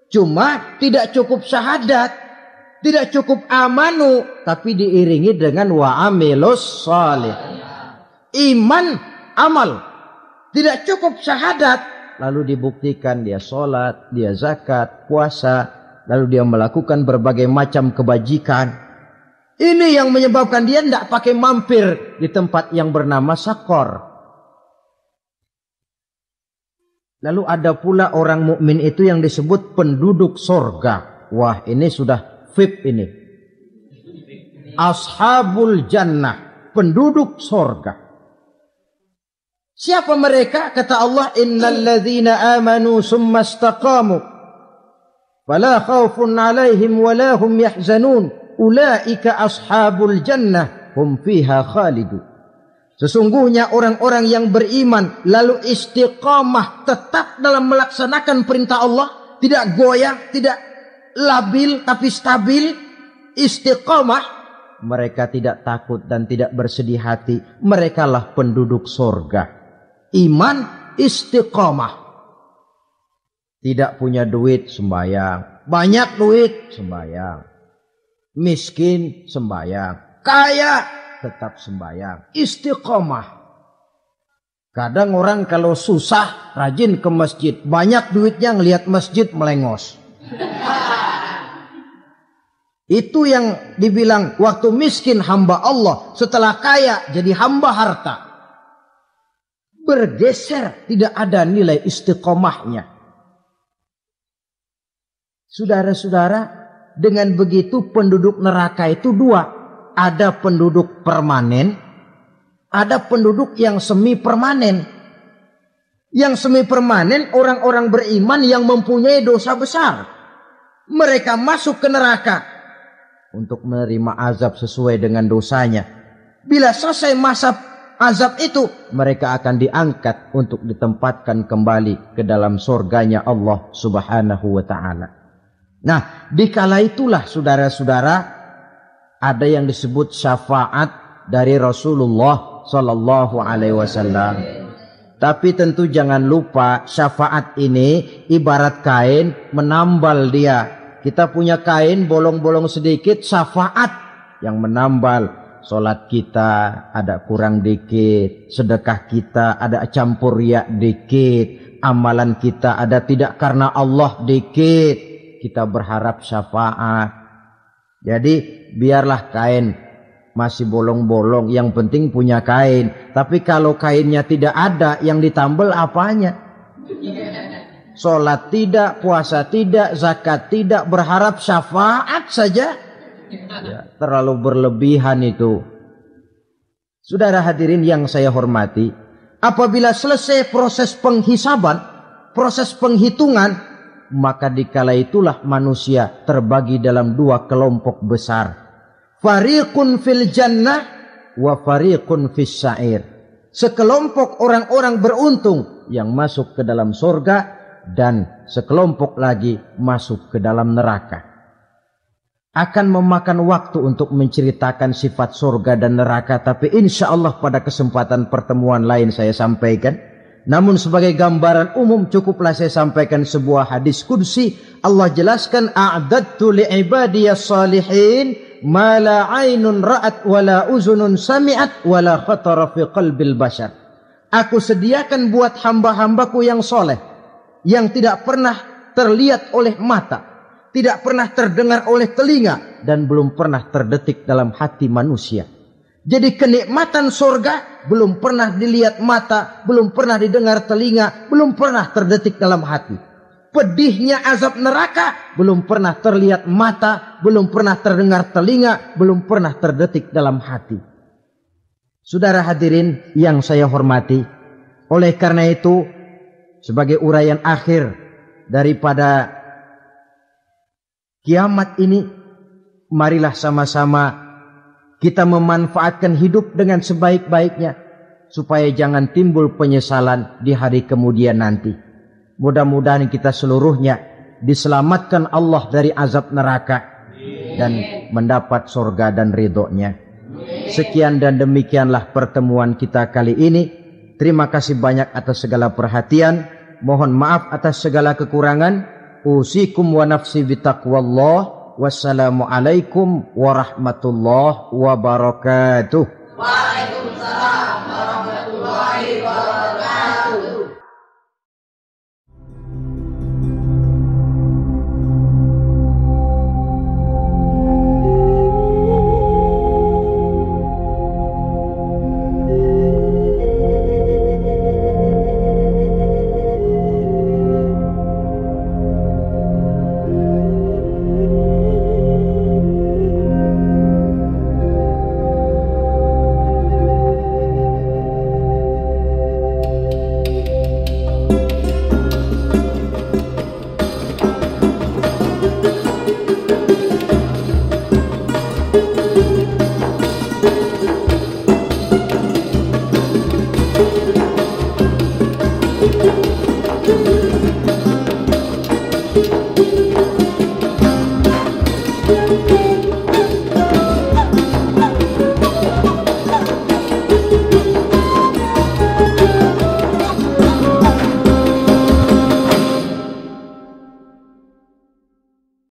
Cuma tidak cukup syahadat, tidak cukup amanu, tapi diiringi dengan wa'amilus salih. Iman, amal. Tidak cukup syahadat, lalu dibuktikan dia sholat, dia zakat, puasa, lalu dia melakukan berbagai macam kebajikan. Ini yang menyebabkan dia tidak pakai mampir di tempat yang bernama Saqar. Lalu ada pula orang mukmin itu yang disebut penduduk surga. Wah, ini sudah VIP ini. Ashabul jannah, penduduk surga. Siapa mereka? Kata Allah, innal ladzina amanu summa istaqamu fala khaufun 'alaihim wala hum yahzanun ulaika ashabul jannah hum fiha khalidun. Sesungguhnya orang-orang yang beriman lalu istiqamah tetap dalam melaksanakan perintah Allah, tidak goyah, tidak labil tapi stabil, istiqamah, mereka tidak takut dan tidak bersedih hati. Merekalah penduduk surga. Iman, istiqamah. Tidak punya duit, sembahyang. Banyak duit, sembahyang. Miskin, sembahyang. Kaya, tetap sembahyang. Istiqomah. Kadang orang kalau susah rajin ke masjid, banyak duitnya ngelihat masjid melengos. Itu yang dibilang waktu miskin hamba Allah, setelah kaya jadi hamba harta. Bergeser, tidak ada nilai istiqomahnya. Saudara-saudara, dengan begitu penduduk neraka itu dua. Ada penduduk permanen, ada penduduk yang semi permanen. Yang semi permanen orang-orang beriman yang mempunyai dosa besar. Mereka masuk ke neraka untuk menerima azab sesuai dengan dosanya. Bila selesai masa azab itu, mereka akan diangkat untuk ditempatkan kembali ke dalam surganya Allah Subhanahu wa ta'ala. Nah, dikala itulah saudara-saudara, ada yang disebut syafaat dari Rasulullah sallallahu alaihi wasallam. Tapi tentu jangan lupa, syafaat ini ibarat kain menambal dia. Kita punya kain bolong-bolong sedikit, syafaat yang menambal. Solat kita ada kurang dikit, sedekah kita ada campur riak dikit, amalan kita ada tidak karena Allah dikit. Kita berharap syafaat. Jadi biarlah kain masih bolong-bolong, yang penting punya kain. Tapi kalau kainnya tidak ada, yang ditambal apanya? Sholat tidak, puasa tidak, zakat tidak, berharap syafaat saja. Ya, terlalu berlebihan itu. Saudara hadirin yang saya hormati, apabila selesai proses penghisaban, proses penghitungan, maka dikala itulah manusia terbagi dalam dua kelompok besar. Fariqun fil jannah wa fariqun fis sa'ir. Sekelompok orang-orang beruntung yang masuk ke dalam surga, dan sekelompok lagi masuk ke dalam neraka. Akan memakan waktu untuk menceritakan sifat surga dan neraka, tapi insya Allah pada kesempatan pertemuan lain saya sampaikan. Namun sebagai gambaran umum cukuplah saya sampaikan sebuah hadis qudsi. Allah jelaskan, a'dadtu li'ibadiyas salihin ma la ainun ra'at wa la uzunun sami'at wa la khatara fi qalbil bashar. Aku sediakan buat hamba-hambaku yang soleh, yang tidak pernah terlihat oleh mata, tidak pernah terdengar oleh telinga, dan belum pernah terdetik dalam hati manusia. Jadi kenikmatan surga belum pernah dilihat mata, belum pernah didengar telinga, belum pernah terdetik dalam hati. Pedihnya azab neraka belum pernah terlihat mata, belum pernah terdengar telinga, belum pernah terdetik dalam hati. Saudara hadirin yang saya hormati, oleh karena itu, sebagai uraian akhir daripada kiamat ini, marilah sama-sama kita memanfaatkan hidup dengan sebaik-baiknya, supaya jangan timbul penyesalan di hari kemudian nanti. Mudah-mudahan kita seluruhnya diselamatkan Allah dari azab neraka dan mendapat surga dan ridhonya. Sekian dan demikianlah pertemuan kita kali ini. Terima kasih banyak atas segala perhatian. Mohon maaf atas segala kekurangan. Usikum wa nafsi bitaqwallah. Wassalamualaikum warahmatullahi wabarakatuh. Waalaikumsalam warahmatullahi wabarakatuh.